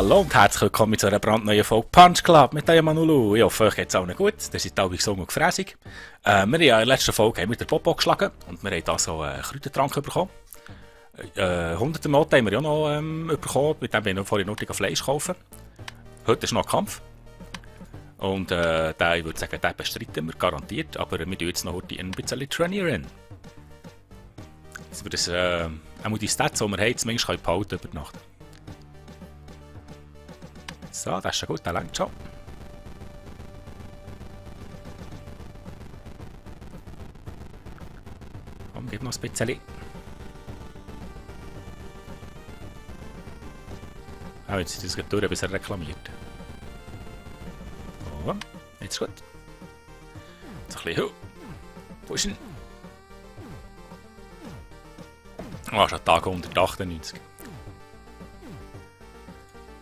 Hallo und herzlich willkommen zu einer brandneuen Folge Punch Club mit eurem Manulu. Ich hoffe, euch geht es allen gut. Ihr seid alle gesund und gefräßig. Wir haben ja in der letzten Folge mit der Popo geschlagen und wir haben da so einen Kräutertrank bekommen. 100 Motte haben wir ja noch bekommen, mit dem wir vorhin nur Fleisch kaufen. Heute ist noch ein Kampf. Und ich würde sagen, den bestreiten wir garantiert, aber wir tun jetzt noch heute ein bisschen trainieren. Dass wir das, auch die Stats, die wir haben, zumindest behalten über Nacht. So, das ist schon gut, der langt schon. Komm, gib noch ein bisschen. Ah, jetzt ist das durch, bis er reklamiert. So, jetzt ist gut. Jetzt ein bisschen pushen. Ah, schon Tag 198.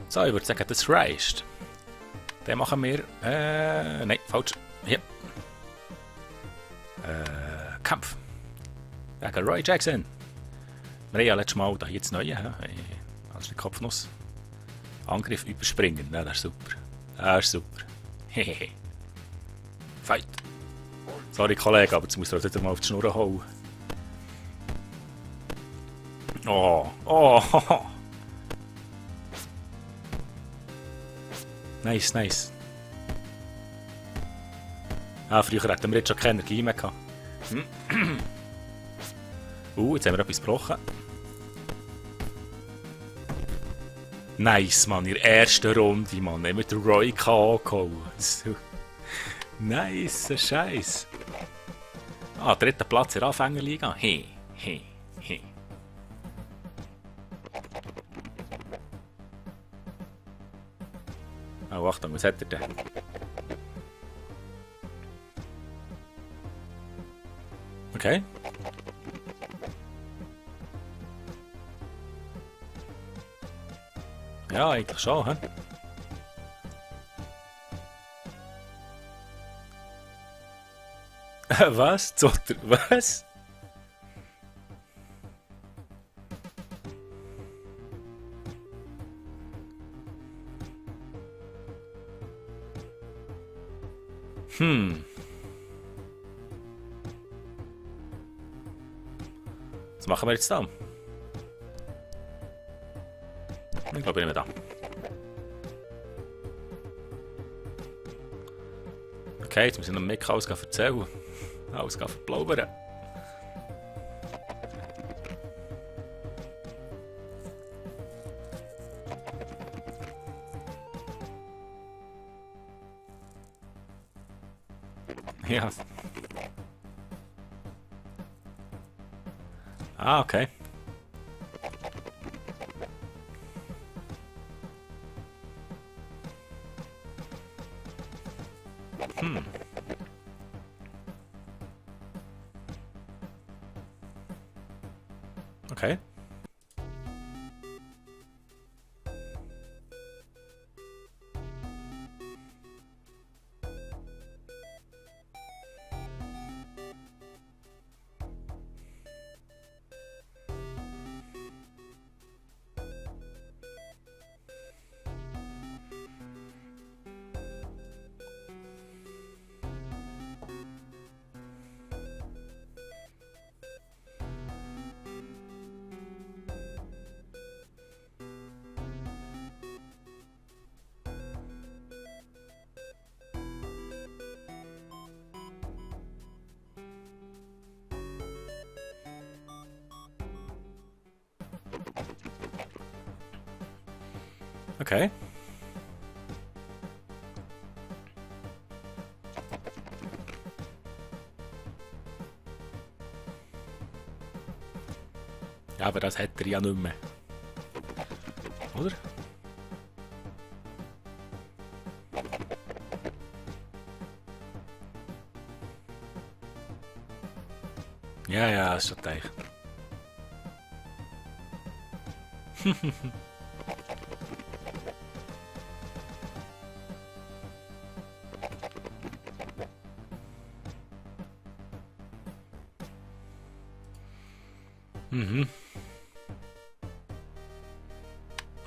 So, ich würde sagen, das reicht. Den machen wir. Nein, falsch. Hier. Kampf. Gegen Roy Jackson. Wir haben ja letztes Mal da jetzt neue. Also die Kopfnuss. Angriff überspringen. Ja, das ist super. Das ist super. Hehehe. Fight. Sorry, Kollege, aber jetzt muss ich wieder mal auf die Schnur hauen. Oh, oh, nice, nice. Ah, früher hatten wir jetzt schon keine Energie mehr gehabt. Jetzt haben wir etwas gebrochen. Nice, Mann, in der ersten Runde, Mann. Haben wir den Roy K.O. gehauen. So. Nice, Scheiß. Ah, dritter Platz in der Anfängerliga. He. Oh, Achtung, was hat er denn? Okay. Ja, eigentlich schon, hä? Was? Zotter? Was? Was machen wir jetzt da? Ich glaube, ich nehme da. Okay, jetzt müssen wir noch mehr alles erzählen. Alles verplaudern. Ja. Ah, okay. Okay. Okay. Ja, aber das hat er ja nicht mehr. Oder? Ja, das ist schon teich.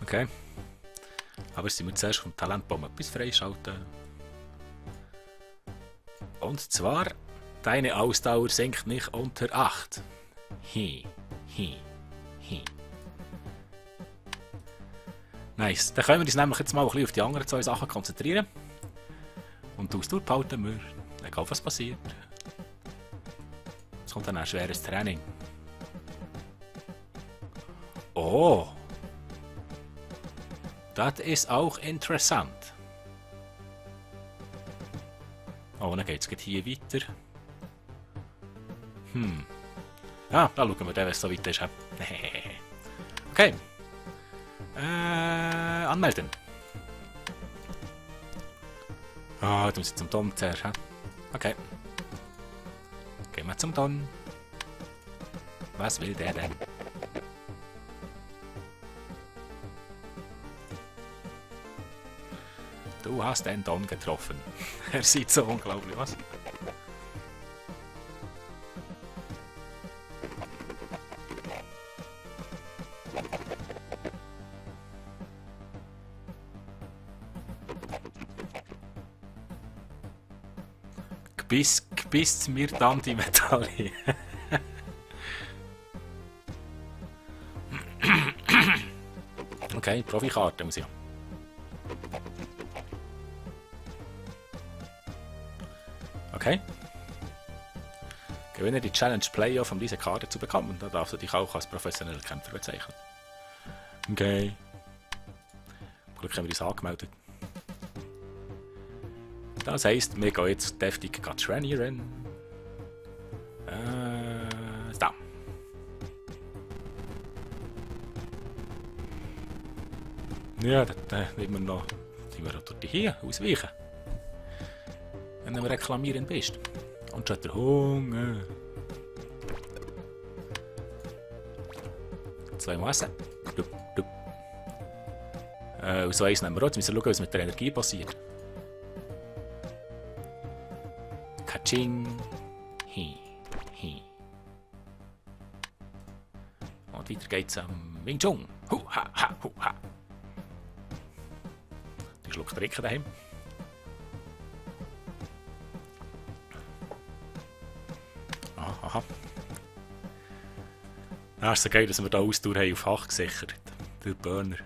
Okay. Aber sie müssen zuerst vom Talentbaum etwas freischalten. Und zwar, deine Ausdauer sinkt nicht unter 8. Hi. Nice. Dann können wir uns nämlich jetzt mal ein bisschen auf die anderen 2 Sachen konzentrieren. Und die Ausdauer behalten wir. Egal was passiert. Es kommt dann ein schweres Training. Oh. Das ist auch interessant. Oh, dann geht es hier weiter. Ja, da schauen wir dann, wenn es so weit ist. Okay. Anmelden. Ah, jetzt muss ich zum Don zuerst. Okay. Gehen wir zum Don. Was will der denn? Du hast den Don getroffen. Er sieht so unglaublich was. Gebiss mir dann die Medaille. Okay, Profikarte muss ich. Okay. Gewinne die Challenge Playoff, um diese Karte zu bekommen. Und da darfst du dich auch als professioneller Kämpfer bezeichnen. Okay. Glück haben wir uns angemeldet. Das heisst, wir gehen jetzt deftig trainieren. Da. Ja, dann nehmen wir noch. Sind wir durch die hier ausweichen. Wenn du reklamieren bist. Und schon der Hunger. 2 Massen. Und so eins nehmen wir auch. Jetzt müssen wir schauen, was mit der Energie passiert. Kaching. Hi. Und weiter geht's am Wing Chun. Hu ha ha hu ha. Die schluckt Recken daheim. Aha. Das ist so geil, dass wir hier Ausdauer haben auf 8 gesichert. Der Burner.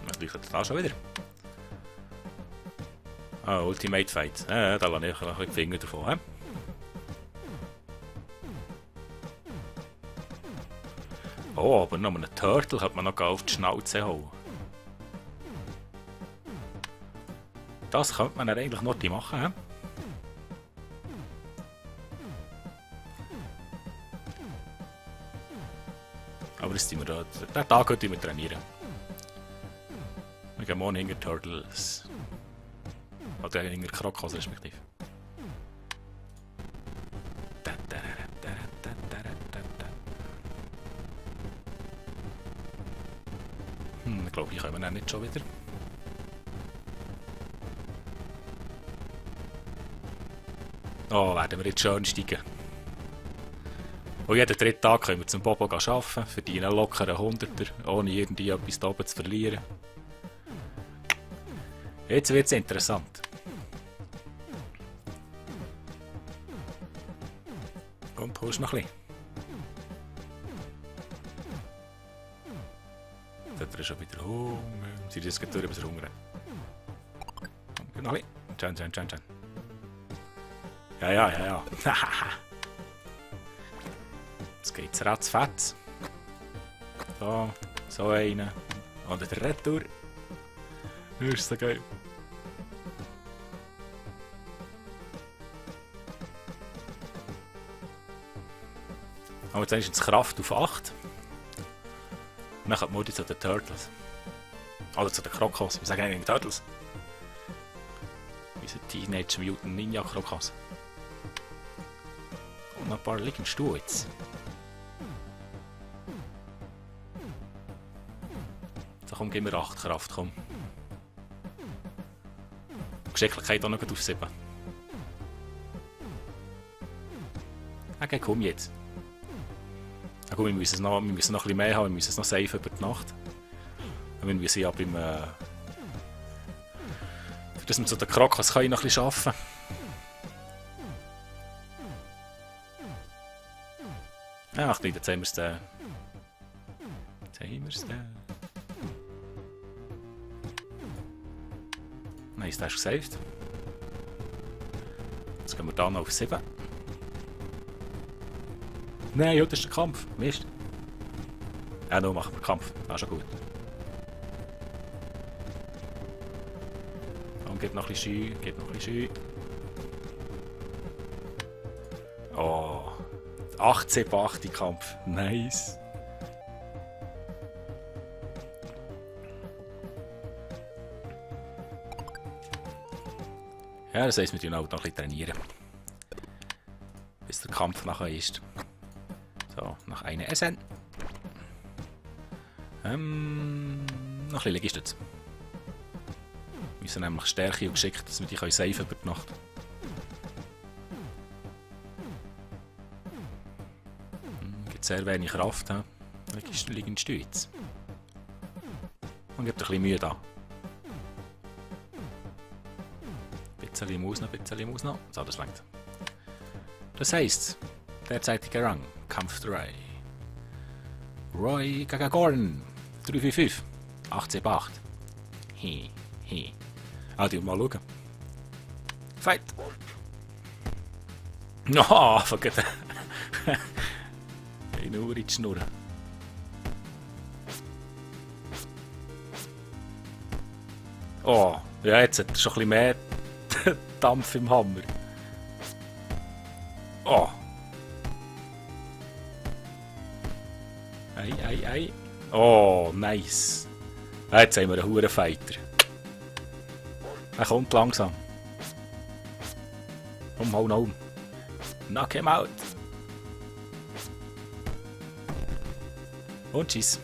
Was leuchtet da schon wieder? Ah, Ultimate Fight. Da lasse ich ein bisschen die Finger davon. He? Oh, aber noch einen Turtle hat man noch auf die Schnauze hauen. Das könnte man eigentlich noch machen. He? Aber das sind wir da. Den Tag könnte wir trainieren. Wir gehen morgen hinter Turtles. Oder hinter Krokus respektive. Ich glaube, hier kommen wir nicht schon wieder. Oh, werden wir jetzt schön steigen. Und jeden 3. Tag können wir zum Bobo arbeiten, verdienen locker einen Hunderter, ohne irgendwie etwas da oben zu verlieren. Jetzt wird es interessant. Komm, push noch ein bisschen. Jetzt hat er schon wieder Hunger. Sie das geht durch, bis er Hunger hat. Komm, noch ein bisschen. Schön. Ja. Jetzt geht's ratzfatz. So einen. Oder der Retour. Das ist so geil. Aber jetzt ist es Kraft auf 8. Und dann kommt Modi zu den Turtles. Oder zu den Krokus. Wir sagen eigentlich Turtles. Wie sind Teenage Mutant Ninja Krokus. Und noch ein paar liegst du jetzt. So, komm, gib mir 8 Kraft, komm. Geschicklichkeit auch noch auf 7. Okay, komm jetzt. Ja, gut, wir müssen noch ein bisschen mehr haben, wir müssen es noch safe über die Nacht. Wir müssen ja beim... für das wir zu den Krokas können noch ein bisschen arbeiten. Ach, jetzt haben wir es da. Jetzt haben wir es da. Nein, ist das gesaved. Jetzt gehen wir da noch auf 7. Nein, ja, das ist der Kampf. Mist. Ja, nun machen wir Kampf. Das ist schon gut. Und geht noch ein bisschen Scheu, geht noch ein bisschen Scheu. Oh. 18-8 Kampf. Nice. Ja, das heisst, wir tun auch noch ein bisschen trainieren. Bis der Kampf nachher ist. So, nach einer SN. Noch ein bisschen Liegestütze. Wir müssen nämlich Stärke und Geschick, dass wir die safe über die Nacht. Gibt sehr wenig Kraft. Liegen Stütz. Und gibt ein bisschen Mühe da. Bisschen muss noch, bisschen muss noch. So, das reicht. Das heisst, derzeitiger Rang, Kampf 3. Roy Gagagoran, 355, 18-8. He. Die mal schauen. Fight! No, vergessen. Nur in die Schnur. Oh, ja, jetzt hat er schon ein bisschen mehr Dampf im Hammer. Oh. Ei. Oh, nice. Jetzt haben wir einen Hurenfighter. Er kommt langsam. Hau. Knock him out. Und tschüss.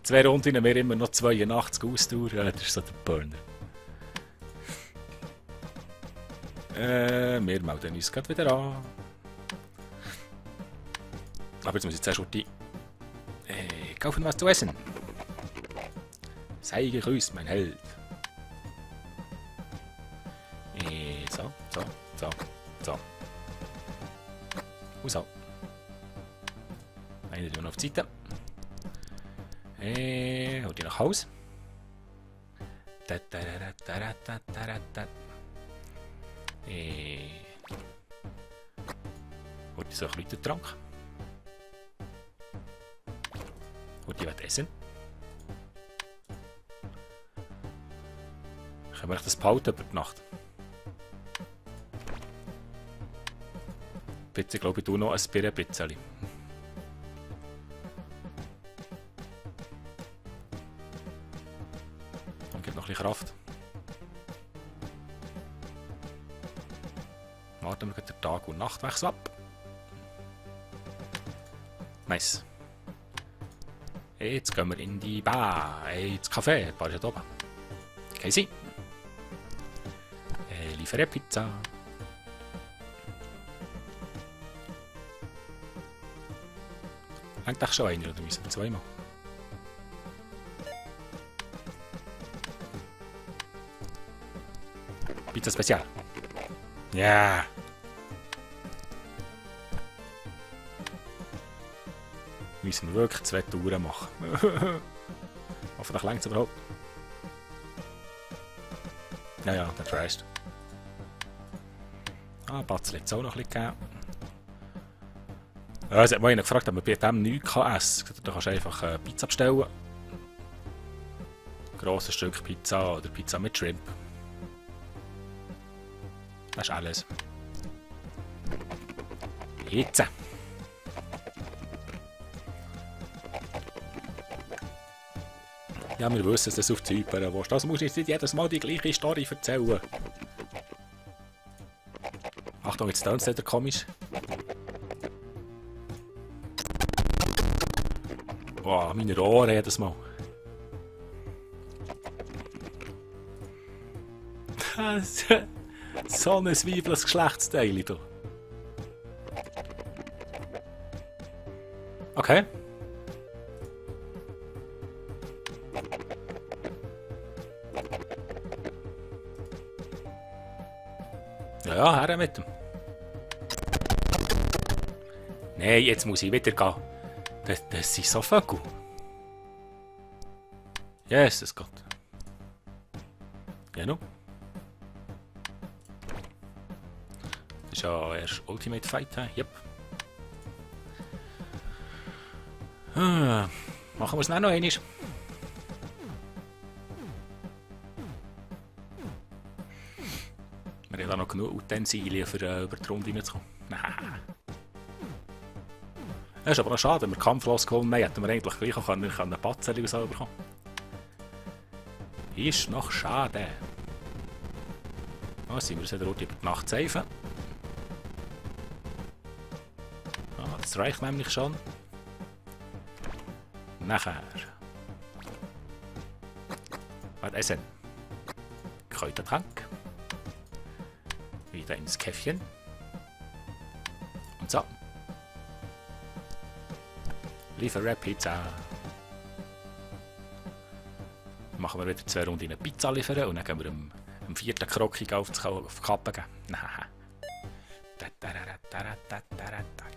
2 Runden haben wir immer noch 82 Ausdauer. Ja, das ist so der Burner. Wir melden uns gerade wieder an. Aber jetzt muss ich zuerst die kaufen was zu essen. Zeige Grüß, mein Held. So. So. Eine tun auf die Seite. Hol die nach Haus. Hol die so einen Kräutertrank. Und die wird essen. Können wir das behalten über die Nacht? Bitte, glaube ich, du noch ein bisschen. Und gibt noch ein bisschen Kraft. Warten wir den Tag- und Nachtwechsel ab. Nice. Jetzt gehen wir in die Bar, ins Café, die Bar ist da oben. Casey. Liefere Pizza. Hängt doch schon einer, oder müssen wir 2 machen? Pizza Spezial. Ja. Yeah. Müssen wir wirklich 2 Touren machen. Hoffentlich längt es überhaupt. Ja, der trasht. Batzl hat es auch noch ein bisschen gegeben. Ja, es hat mal einer gefragt, ob man bei dem nichts essen kann. Da kannst du einfach Pizza bestellen. Grosses Stück Pizza oder Pizza mit Shrimp. Das ist alles. Jetzt. Ja, wir wissen, dass das auf Zypern willst. Das muss ich nicht jedes Mal die gleiche Story erzählen. Achtung, jetzt tönt es wieder komisch. Boah, meine Ohren jedes Mal. So ein weibliches Geschlechtsteil hier. Okay. Ja, her mit dem. Nein, jetzt muss ich wieder gehen. Das ist so Vögel. Jesus Gott. Ja, no. Das ist ja erst Ultimate Fight, he? Yep. Machen wir es noch einmal. Wir haben da noch genug Utensilien, für über die Runde reinzukommen. Das ist aber noch schade, wenn wir kampflos geholt haben, hätten wir eigentlich gleich auch einen Batzen oder so bekommen. Ist noch schade. Oh, sind wir wieder über die Nacht safe. Ah, das reicht nämlich schon. Nachher. Was essen? Kräutertrank. Wieder ins Käffchen. Und so. Liefere Pizza. Machen wir wieder 2 Runden eine Pizza liefern und dann gehen wir am 4. Krocki auf die Kappe geben.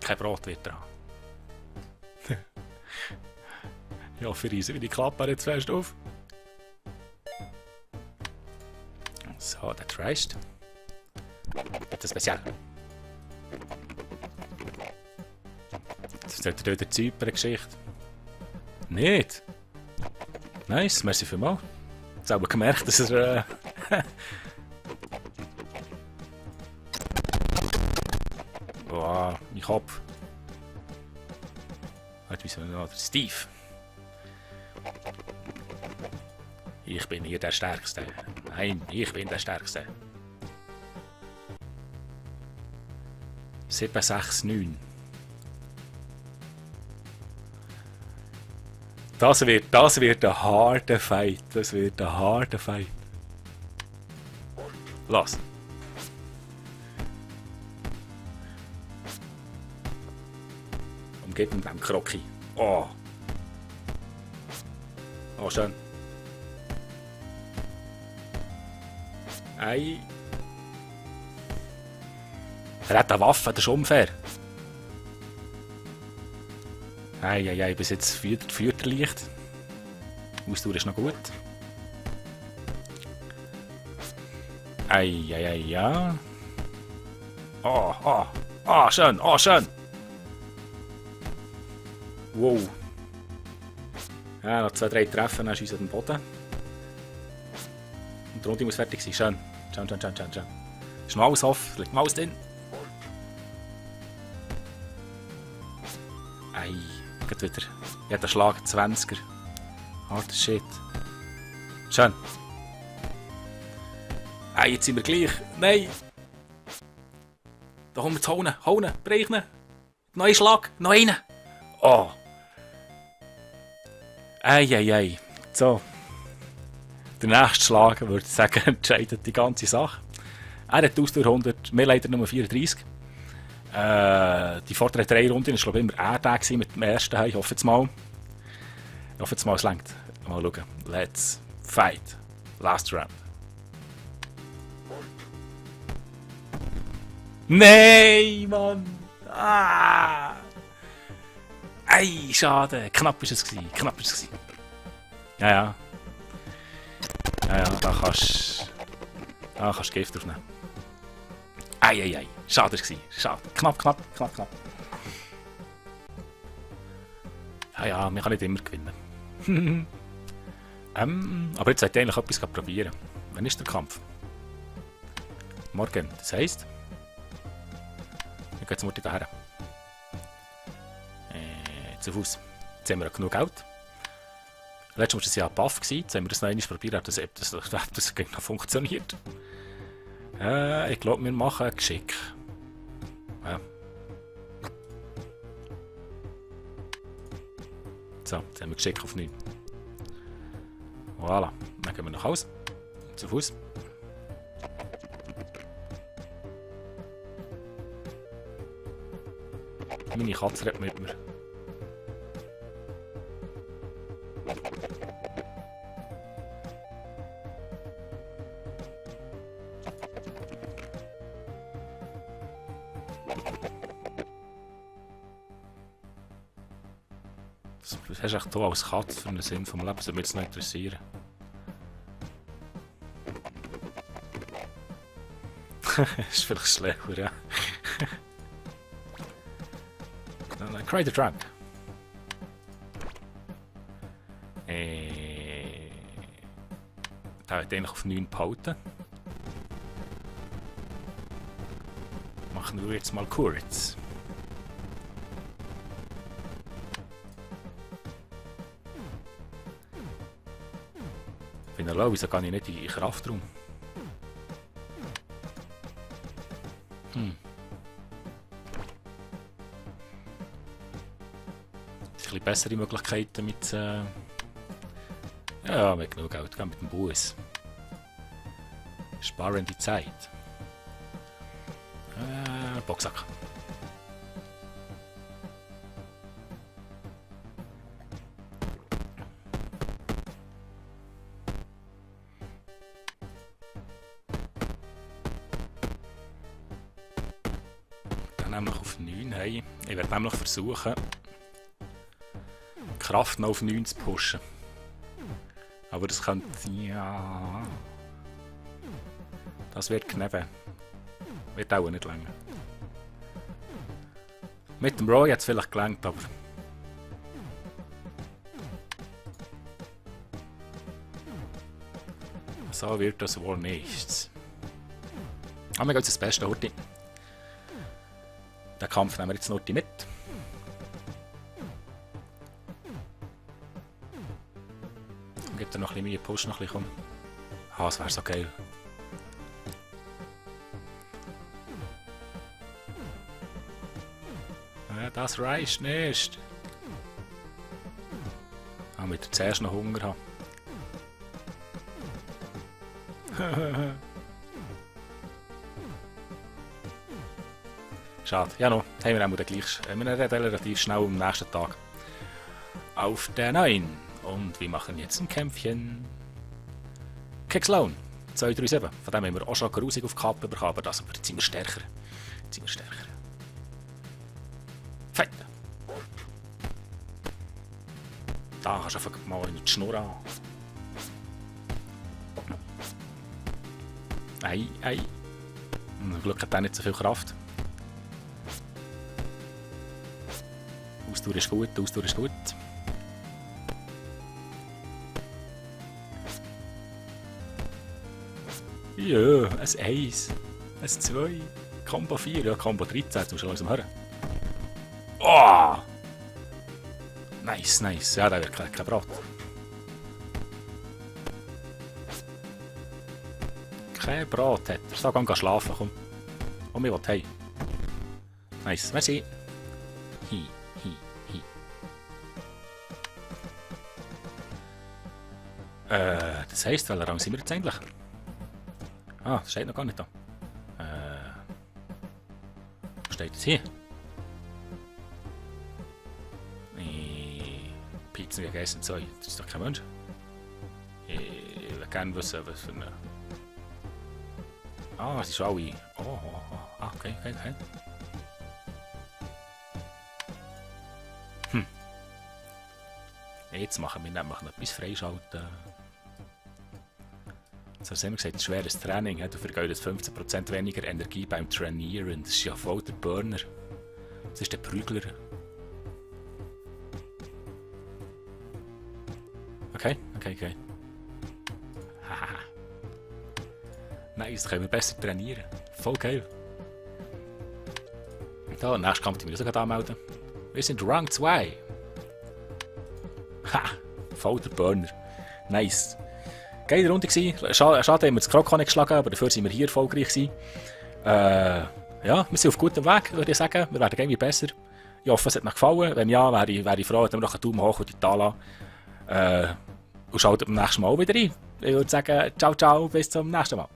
Kein Brot wird dran. Ja, für uns wie die Klappe jetzt fest auf. So, das reicht. Bitte speziell. Das ist wieder die Zypern-Geschichte. Nicht? Nice, merci vielmals. Jetzt habe ich gemerkt, dass er... Wow, mein Kopf. Warte, wie soll ich noch? Steve. Ich bin hier der Stärkste. Nein, ich bin der Stärkste. 7, 6, 9. Das wird ein harter Fight. Das wird ein harter Fight. Los. Umgeht mit dem Krocki. Oh. Oh, schön. Ei. Er hat eine Waffe, das ist unfair. Ei, bis jetzt führt er leicht. Ausdauer ist noch gut. Ei, ja. Oh, schön, Wow. Ja, noch 2, 3 Treffen, dann ist uns am Boden. Und die Runde muss fertig sein. Schön. Ist noch alles offen, liegt noch alles drin. Ei, geht wieder. Jeder Schlag 20er. Harter Shit. Schön. Ei, jetzt sind wir gleich. Nein! Da kommen wir zu hauen, brechen. Neuer Schlag, noch einen. Oh. Ei. So. Der nächste Schlag, würde ich sagen, entscheidet die ganze Sache. Er hat Ausdauer 100, wir leider nur 34. Die vorderen 3 Runden war, glaube ich, immer er da mit dem ersten. Ich hoffe jetzt mal. Es reicht. Mal schauen. Let's fight. Last round. Nein, Mann! Ah! Ei, schade. Knapp war es. Ja, da kannst du Gift draufnehmen. Ei. Schade war es. Schade. Knapp. Ja, man kann nicht immer gewinnen. Aber jetzt sollte ich eigentlich etwas probieren. Wann ist der Kampf? Morgen. Das heisst, ich gehe jetzt mal daher. Zu Fuß. Jetzt haben wir genug Geld. Letztes Mal war das ja ein Buff. Jetzt haben wir das noch einmal probiert, ob das noch funktioniert. Ich glaube, wir machen ein Geschick. Ja. So, jetzt haben wir Geschick auf 9. Voilà. Dann gehen wir nach Hause. Zu Fuß. Meine Katze redet mit mir. Was hast du echt hier als Katze für einen Sinn vom Leben? Das würde mich jetzt noch interessieren. Ist vielleicht schlechter, ja. Dann Cry the Drunk. Da hat eigentlich auf 9 behalten. Machen wir jetzt mal kurz. Bin erlaubt, wieso kann ich nicht in Kraftraum? Es gibt bessere Möglichkeiten mit. Ja, mit genug Geld, gehen mit dem Bus. Sparen die Zeit. Boxsack. Dann nämlich auf 9. Hey, ich werde nämlich versuchen, die Kraft noch auf 9 zu pushen. Aber das könnte. Ja. Das wird knapp. Wird auch nicht länger. Mit dem Roy hat es vielleicht gelangt, aber. So wird das wohl nichts. Aber wir gehen jetzt das Beste, Horti. Den Kampf nehmen wir jetzt Horti mit. Gibt er noch ein bisschen mehr Push, noch ein bisschen. Ah, das wäre so geil. Ja, das reicht nicht. Ah, mit der zuerst noch Hunger haben. Schade. Ja, noch. Haben wir auch gleich. Wir reden relativ schnell am nächsten Tag. Auf der 9. Und wir machen jetzt ein Kämpfchen. Kicksloan 237. Von dem haben wir auch schon grusig auf die Kappe bekommen, aber das sind wir stärker. Fett! Da kannst du einfach mal in die Schnur an. Ei. Zum Glück hat er nicht so viel Kraft. Ausdauer ist gut. Ja, ein 1, ein 2, Combo 4, ja, Combo 13, jetzt musst du langsam hören. Oh! Nice. Ja, der wird kein Brat. Kein Brat hat er. So, geh schlafen, komm. Komm, ich will heim. Nice, merci. Hi. Das heisst, welcher Rang sind wir jetzt eigentlich? Ah, das steht noch gar nicht da. Was steht jetzt hier? Pizza gegessen, so. Das ist doch kein Mensch. Ich will gerne wissen, was für eine. Ah, sie ist schon alle. Oh. Okay. Jetzt machen wir nämlich noch etwas freischalten. Das haben wir gesagt, schweres Training. Du vergeudest 15% weniger Energie beim Trainieren. Das ist ja voll der Burner. Das ist der Prügler. Okay. Haha. Nice, das können wir besser trainieren. Voll geil. Da, nächsten Kampf müssen wir sogar anmelden. Wir sind Rang 2. Ha! Voll der Burner. Nice. Geile Runde gewesen. Schade, haben wir das Kroko nicht geschlagen, aber dafür sind wir hier erfolgreich gewesen. Ja, wir sind auf gutem Weg, würde ich sagen. Wir werden irgendwie besser. Ich hoffe, es hat euch gefallen. Wenn ja, wäre ich froh, wenn ihr noch einen Daumen hoch und die Tala. Und schaut beim nächsten Mal wieder rein. Ich würde sagen, ciao, bis zum nächsten Mal.